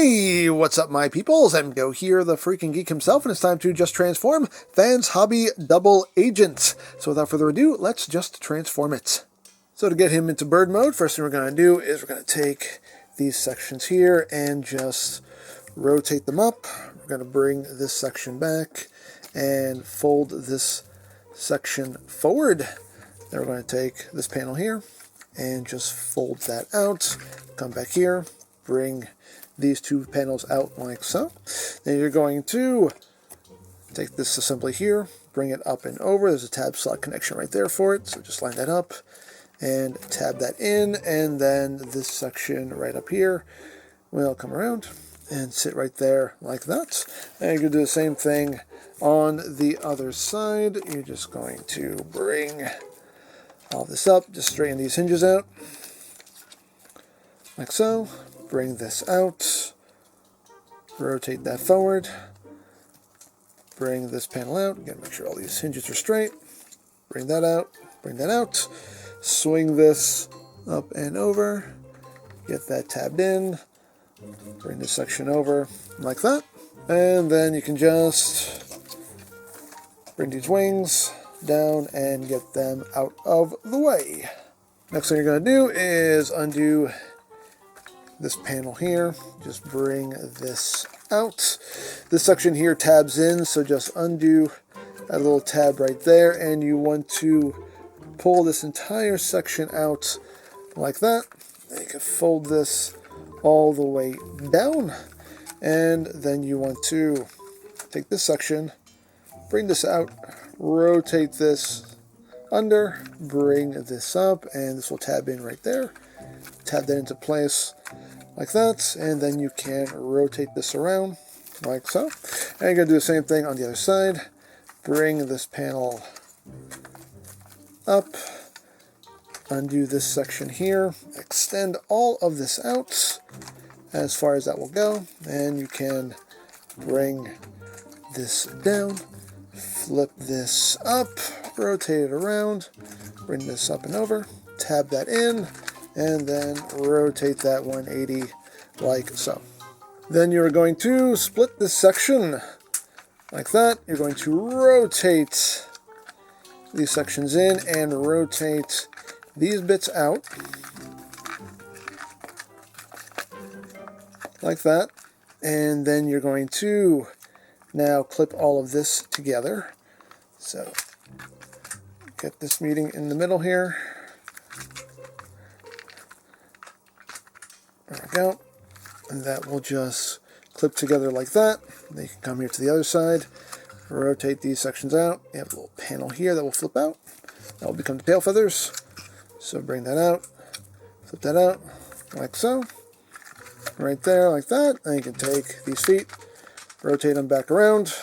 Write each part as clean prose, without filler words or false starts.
Hey, what's up my peoples? I'm Go here, the freaking geek himself, and it's time to just transform Fans Hobby Double Agent. So without further ado, let's just transform it. So to get him into bird mode, first thing we're going to do is we're going to take these sections here and just rotate them up. We're going to bring this section back and fold this section forward. Then we're going to take this panel here and just fold that out. Come back here, bring these two panels out like so. Then you're going to take this assembly here, bring it up and over. There's a tab slot connection right there for it, so just line that up and tab that in, and then this section right up here will come around and sit right there like that. And you're going to do the same thing on the other side. You're just going to bring all this up, just straighten these hinges out like so. Bring this out, rotate that forward, bring this panel out. Again, make sure all these hinges are straight. Bring that out, swing this up and over, get that tabbed in, bring this section over like that, and then you can just bring these wings down and get them out of the way. Next thing you're going to do is undo this panel here. Just bring this out. This section here tabs in, so just undo that little tab right there, and you want to pull this entire section out like that. And you can fold this all the way down, and then you want to take this section, bring this out, rotate this under, bring this up, and this will tab in right there. Tab that into place like that, and then you can rotate this around like so. And you're going to do the same thing on the other side. Bring this panel up, undo this section here, extend all of this out as far as that will go, and you can bring this down, flip this up, rotate it around, bring this up and over, tab that in, and then rotate that 180 like so. Then you're going to split this section like that. You're going to rotate these sections in and rotate these bits out like that. And then you're going to now clip all of this together. So get this meeting in the middle here. There we go. And that will just clip together like that. Then you can come here to the other side, rotate these sections out. You have a little panel here that will flip out. That will become the tail feathers. So bring that out, flip that out, like so. Right there, like that. And you can take these feet, rotate them back around,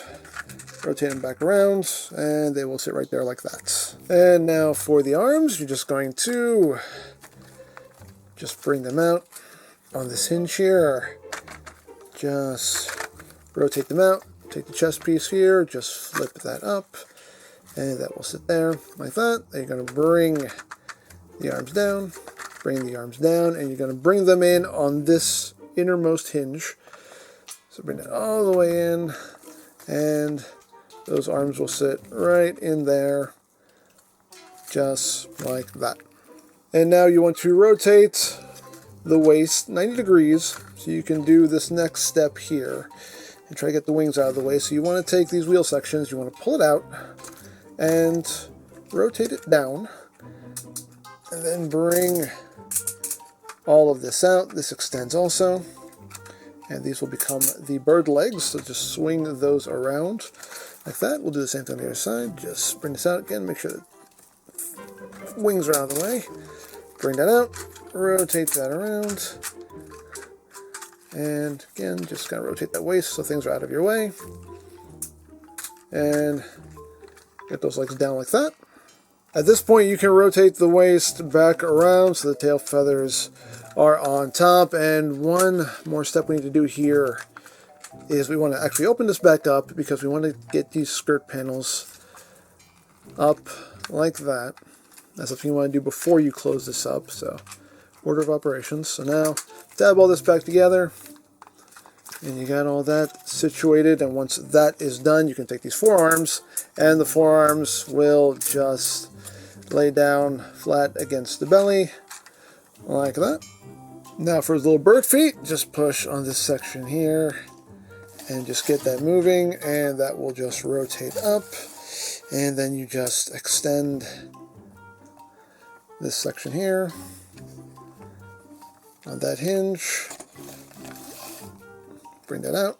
and they will sit right there like that. And now for the arms, you're just going to just bring them out on this hinge here. Just rotate them out, take the chest piece here, just flip that up, and that will sit there like that. Then you're going to bring the arms down, and you're going to bring them in on this innermost hinge. So bring that all the way in, and those arms will sit right in there, just like that. And now you want to rotate the waist 90 degrees, so you can do this next step here and try to get the wings out of the way. So you want to take these wheel sections, you want to pull it out and rotate it down, and then bring all of this out. This extends also, and these will become the bird legs, so just swing those around like that. We'll do the same thing on the other side. Just bring this out again, make sure the wings are out of the way, bring that out, rotate that around, and again, just kind of rotate that waist so things are out of your way, and get those legs down like that. At this point, you can rotate the waist back around so the tail feathers are on top. And one more step we need to do here is we want to actually open this back up, because we want to get these skirt panels up like that. That's something you want to do before you close this up. So order of operations. So now tab all this back together, And you got all that situated, and once that is done, you can take these forearms, and the forearms will just lay down flat against the belly, like that. Now for his little bird feet, just push on this section here, and just get that moving, and that will just rotate up, and then you just extend this section here on that hinge. Bring that out,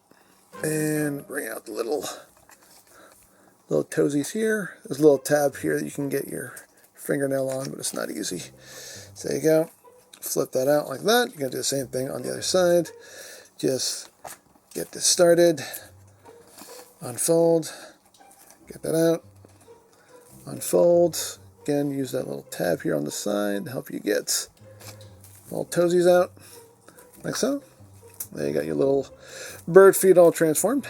and bring out the little toesies here. There's a little tab here that you can get your fingernail on, but it's not easy. So there you go. Flip that out like that. You're going to do the same thing on the other side. Just get this started. Unfold. Get that out. Unfold. Again, use that little tab here on the side to help you get all toesies out, like so. There you got your little bird feet all transformed.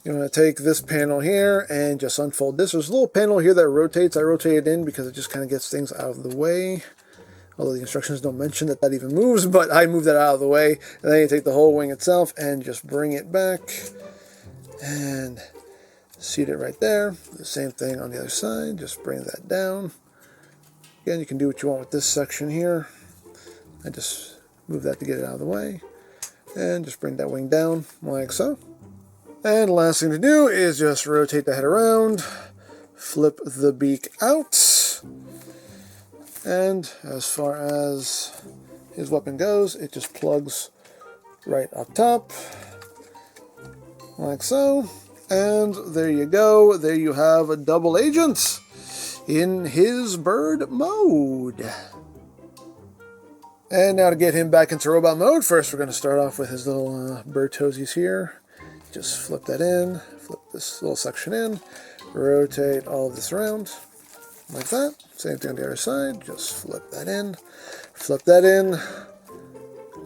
You want to take this panel here and just unfold this. There's a little panel here that rotates. I rotate it in because it just kind of gets things out of the way. Although the instructions don't mention that that even moves, but I move that out of the way. And then you take the whole wing itself and just bring it back and seat it right there. The same thing on the other side. Just bring that down. Again, you can do what you want with this section here. I just move that to get it out of the way. And just bring that wing down like so. And the last thing to do is just rotate the head around, flip the beak out, and as far as his weapon goes, it just plugs right up top, like so. And there you go. There you have a double agent in his bird mode. And now to get him back into robot mode, first we're going to start off with his little bird toesies here. Just flip that in, flip this little section in, rotate all of this around, like that. Same thing on the other side, just flip that in,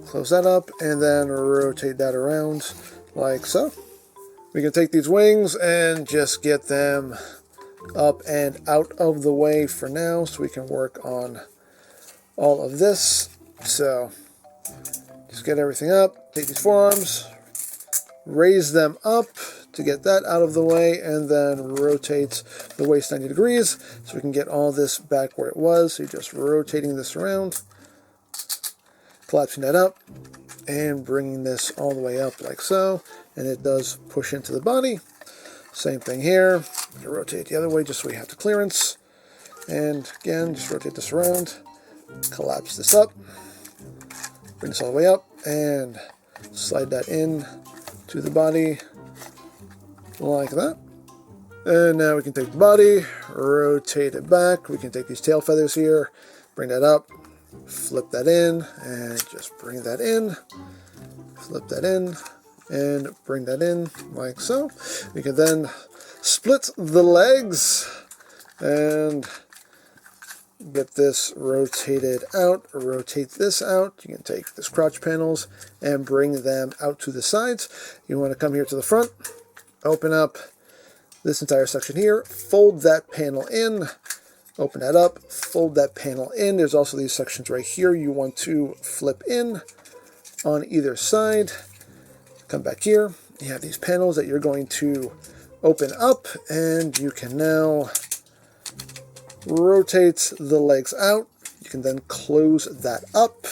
close that up, and then rotate that around, like so. We can take these wings and just get them up and out of the way for now, so we can work on all of this. So, just get everything up, take these forearms, raise them up to get that out of the way, and then rotate the waist 90 degrees so we can get all this back where it was. So you're just rotating this around, collapsing that up, and bringing this all the way up like so, and it does push into the body. Same thing here. You rotate the other way just so we have the clearance, and again, just rotate this around, collapse this up, bring this all the way up, and slide that in to the body like that. And now we can take the body, rotate it back. We can take these tail feathers here, bring that up, flip that in, and just bring that in, flip that in, and bring that in like so. We can then split the legs and get this rotated out, rotate this out. You can take this crotch panels and bring them out to the sides. You want to come here to the front, open up this entire section here, fold that panel in, open that up, fold that panel in. There's also these sections right here you want to flip in on either side. Come back here. You have these panels that you're going to open up, and you can now rotate the legs out. You can then close that up,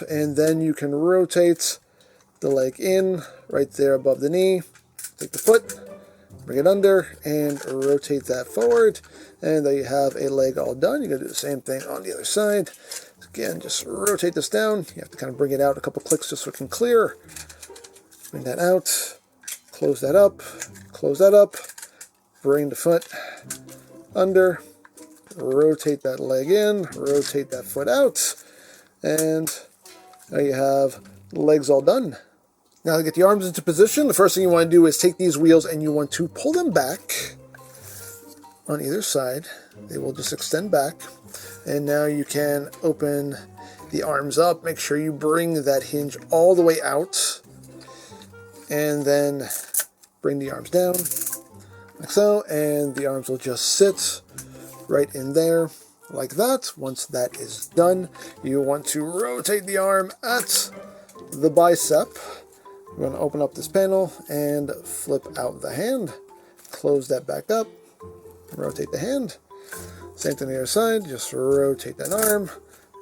and then you can rotate the leg in right there above the knee. Take the foot, bring it under, and rotate that forward, and there you have a leg all done. You're going to do the same thing on the other side. Again, just rotate this down. You have to kind of bring it out a couple clicks just so it can clear. Bring that out, close that up, bring the foot under, rotate that leg in, rotate that foot out, and there you have the legs all done. Now to get the arms into position, the first thing you want to do is take these wheels and you want to pull them back on either side. They will just extend back, and now you can open the arms up. Make sure you bring that hinge all the way out, and then bring the arms down like so, and the arms will just sit right in there like that. Once that is done, you want to rotate the arm at the bicep. We're going to open up this panel and flip out the hand. Close that back up. Rotate the hand. Same thing on the other side. Just rotate that arm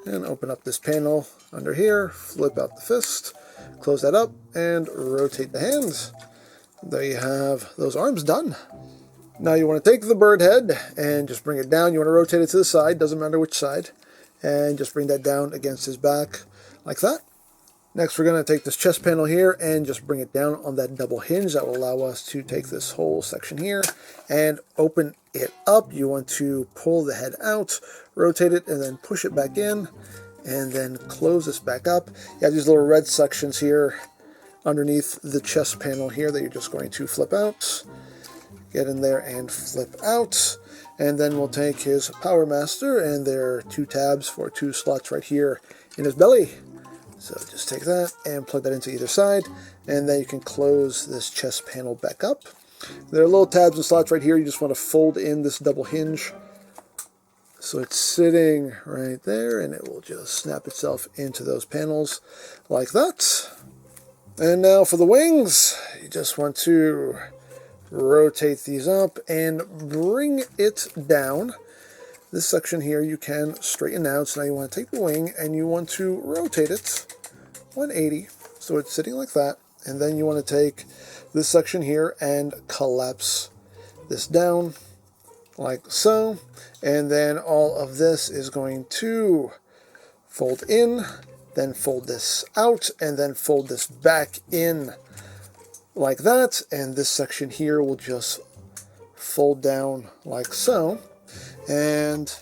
and open up this panel under here. Flip out the fist. Close that up and rotate the hands. There you have those arms done. Now you want to take the bird head and just bring it down. You want to rotate it to the side, doesn't matter which side. And just bring that down against his back like that. Next we're going to take this chest panel here and just bring it down on that double hinge. That will allow us to take this whole section here and open it up. You want to pull the head out, rotate it, and then push it back in, and then close this back up. You have these little red sections here underneath the chest panel here that you're just going to flip out. Get in there and flip out. And then we'll take his Power Master, and there are 2 tabs for 2 slots right here in his belly. So just take that and plug that into either side, and then you can close this chest panel back up. There are little tabs and slots right here. You just want to fold in this double hinge so it's sitting right there, and it will just snap itself into those panels like that. And now for the wings, you just want to rotate these up and bring it down. This section here you can straighten out. So now you want to take the wing and you want to rotate it 180 so it's sitting like that. And then you want to take this section here and collapse this down like so. And then all of this is going to fold in, then fold this out, and then fold this back in like that. And this section here will just fold down like so. And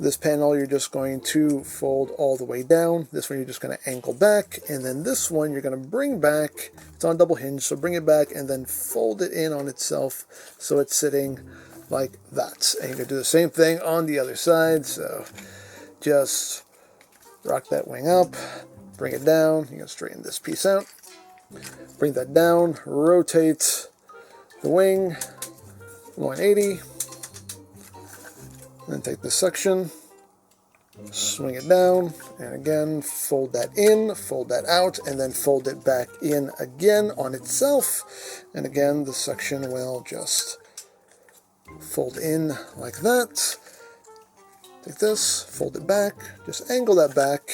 this panel you're just going to fold all the way down. This one you're just going to angle back, and then this one you're going to bring back. It's on double hinge, so bring it back and then fold it in on itself so it's sitting like that. And you're going to do the same thing on the other side. So just rock that wing up, bring it down. You're going to straighten this piece out, bring that down, rotate the wing 180. Then take this section, swing it down, and again fold that in, fold that out, and then fold it back in again on itself. And again, the section will just fold in like that. Take this, fold it back, just angle that back.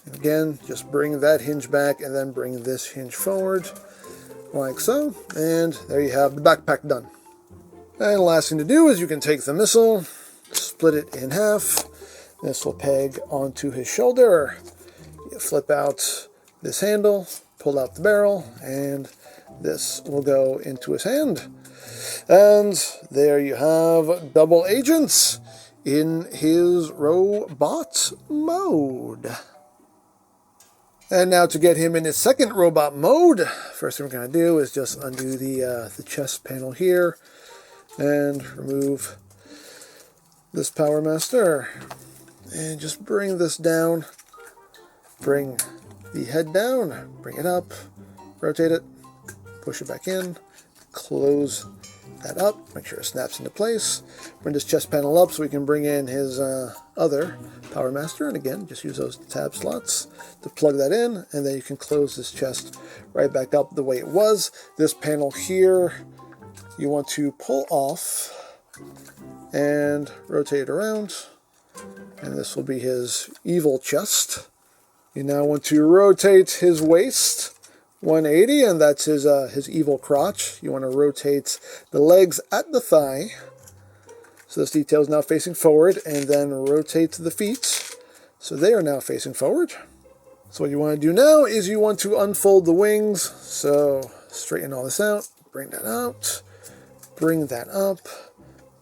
And again, just bring that hinge back and then bring this hinge forward like so. And there you have the backpack done. And the last thing to do is you can take the missile, split it in half. This will peg onto his shoulder. You flip out this handle, pull out the barrel, and this will go into his hand. And there you have double agents in his robot mode. And now to get him in his second robot mode, first thing we're going to do is just undo the chest panel here and remove this Power Master, and just bring this down, bring the head down, bring it up, rotate it, push it back in, close that up, make sure it snaps into place, bring this chest panel up so we can bring in his other Power Master, and again just use those tab slots to plug that in, and then you can close this chest right back up the way it was. This panel here you want to pull off and rotate it around, and this will be his evil chest. You now want to rotate his waist 180, and that's his evil crotch. You want to rotate the legs at the thigh, so this detail is now facing forward, and then rotate the feet so they are now facing forward. So what you want to do now is you want to unfold the wings, so straighten all this out, bring that out, bring that up,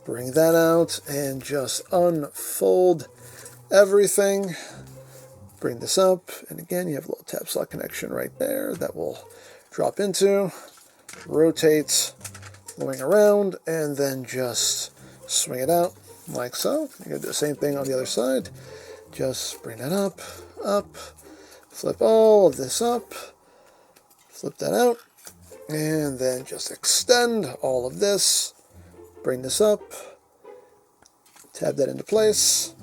bring that out, and just unfold everything. Bring this up, and again you have a little tab slot connection right there that will drop into. Rotate the wing around, and then just swing it out like so. You're going to do the same thing on the other side. Just bring that up, up, flip all of this up, flip that out, and then just extend all of this. Bring this up, tab that into place,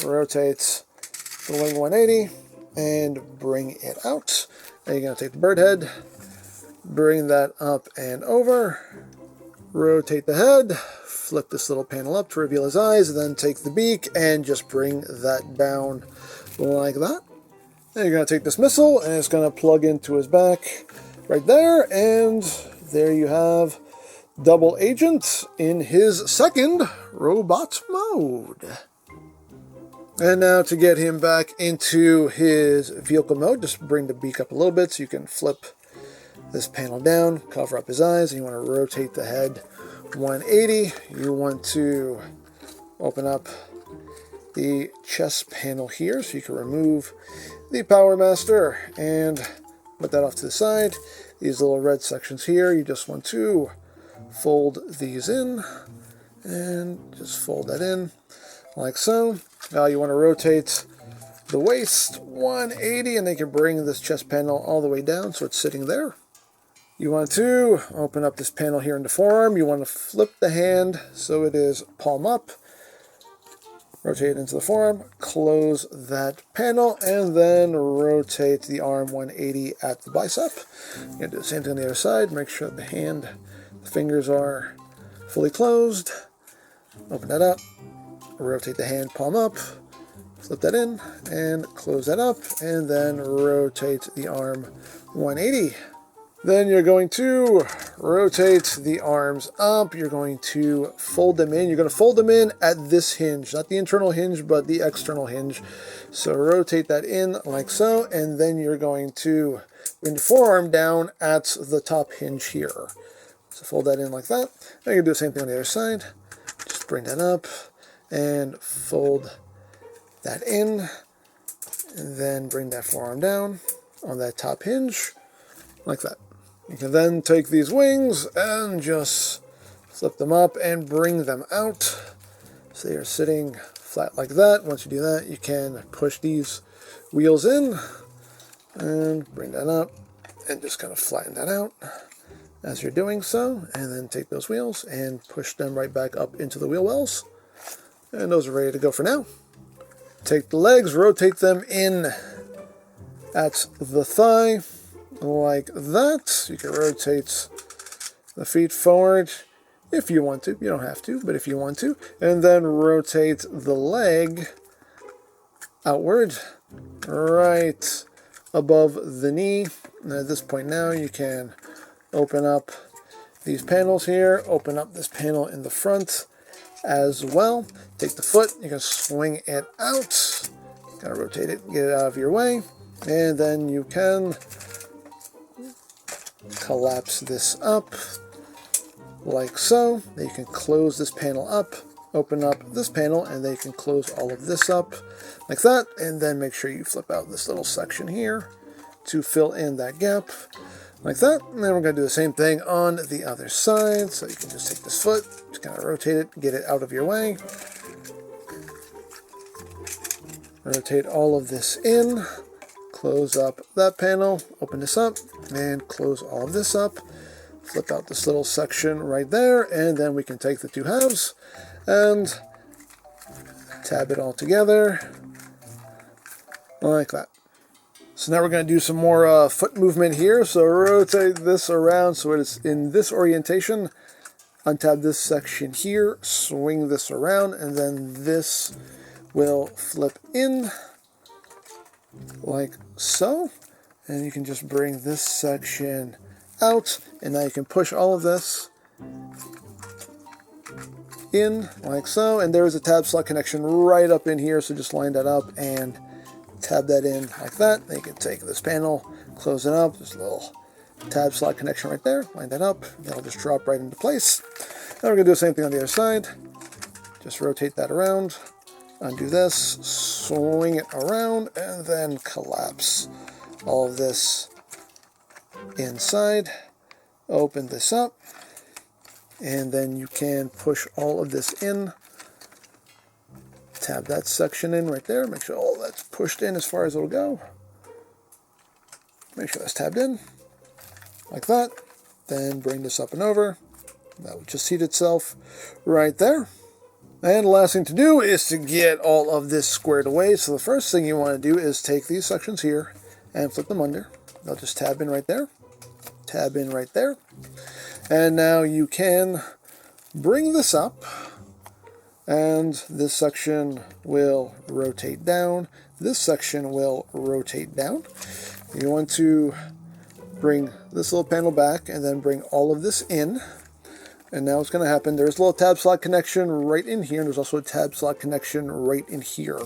rotate the wing 180, and bring it out. Now you're going to take the bird head, bring that up and over, rotate the head, flip this little panel up to reveal his eyes, and then take the beak and just bring that down like that. Then you're going to take this missile and it's going to plug into his back right there, and there you have Double Agent in his second robot mode. And now to get him back into his vehicle mode, just bring the beak up a little bit so you can flip this panel down, cover up his eyes, and you want to rotate the head 180. You want to open up the chest panel here so you can remove the Power Master and put that off to the side. These little red sections here, you just want to fold these in and just fold that in like so. Now you want to rotate the waist 180 and then you can bring this chest panel all the way down so it's sitting there. You want to open up this panel here in the forearm. You want to flip the hand so it is palm up. Rotate it into the forearm, close that panel, and then rotate the arm 180 at the bicep. You're going to do the same thing on the other side. Make sure that the fingers are fully closed. Open that up, rotate the hand palm up, flip that in, and close that up, and then rotate the arm 180. Then you're going to rotate the arms up. You're going to fold them in. You're going to fold them in at this hinge, not the internal hinge, but the external hinge. So rotate that in like so, and then you're going to bring the forearm down at the top hinge here. So fold that in like that. Now you're going to do the same thing on the other side. Just bring that up and fold that in, and then bring that forearm down on that top hinge like that. You can then take these wings and just flip them up and bring them out so they are sitting flat like that. Once you do that, you can push these wheels in and bring that up and just kind of flatten that out as you're doing so, and then take those wheels and push them right back up into the wheel wells, and those are ready to go for now. Take the legs, rotate them in at the thigh like that. You can rotate the feet forward if you want to. You don't have to, but if you want to. And then rotate the leg outward right above the knee. And at this point now you can open up these panels here, open up this panel in the front as well. Take the foot, you can swing it out, gotta rotate it, get it out of your way, and then you can collapse this up like so. Then you can close this panel up, open up this panel, and then you can close all of this up like that, and then make sure you flip out this little section here to fill in that gap like that. And then we're going to do the same thing on the other side. So you can just take this foot, just kind of rotate it, get it out of your way. Rotate all of this in, close up that panel, open this up, and close all of this up. Flip out this little section right there, and then we can take the two halves and tab it all together like that. So now we're going to do some more foot movement here. So rotate this around so it's in this orientation. Untab this section here, swing this around, and then this will flip in like so. And you can just bring this section out, and now you can push all of this in like so. And there is a tab slot connection right up in here, so just line that up and tab that in like that. Then you can take this panel, close it up. There's a little tab slot connection right there. Line that up. That'll just drop right into place. Now we're going to do the same thing on the other side. Just rotate that around. Undo this. Swing it around. And then collapse all of this inside. Open this up. And then you can push all of this in. Tab that section in right there. Make sure all that's pushed in as far as it'll go. Make sure that's tabbed in like that. Then bring this up and over. That will just seat itself right there. And the last thing to do is to get all of this squared away. So the first thing you want to do is take these sections here and flip them under. They'll just tab in right there. Tab in right there. And now you can bring this up, and this section will rotate down. This section will rotate down. You want to bring this little panel back and then bring all of this in. And now what's going to happen, there's a little tab slot connection right in here, and there's also a tab slot connection right in here.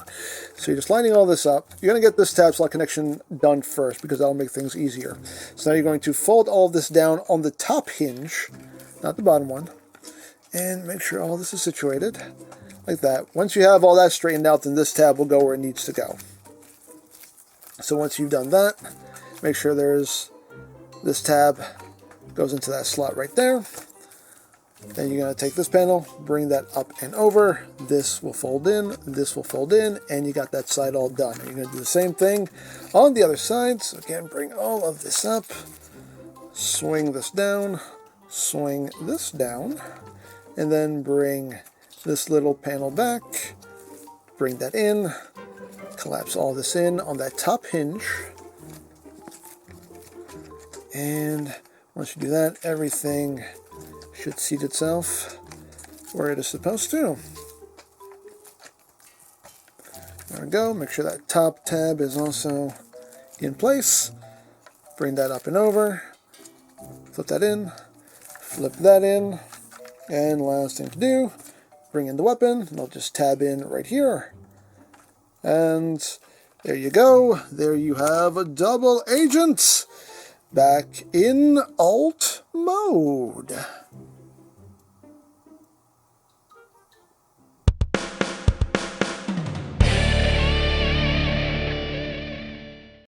So you're just lining all this up. You're going to get this tab slot connection done first because that'll make things easier. So now you're going to fold all of this down on the top hinge, not the bottom one, and make sure all this is situated like that. Once you have all that straightened out, then this tab will go where it needs to go. So once you've done that, make sure there's this tab goes into that slot right there. Then you're going to take this panel, bring that up and over. This will fold in, this will fold in, and you got that side all done. You're going to do the same thing on the other side. So again, bring all of this up, swing this down, and then bring this little panel back, bring that in, collapse all this in on that top hinge. And once you do that, everything should seat itself where it is supposed to. There we go. Make sure that top tab is also in place. Bring that up and over. Flip that in. Flip that in. And last thing to do, bring in the weapon. It'll just tab in right here. And there you go. There you have a double agent back in alt mode.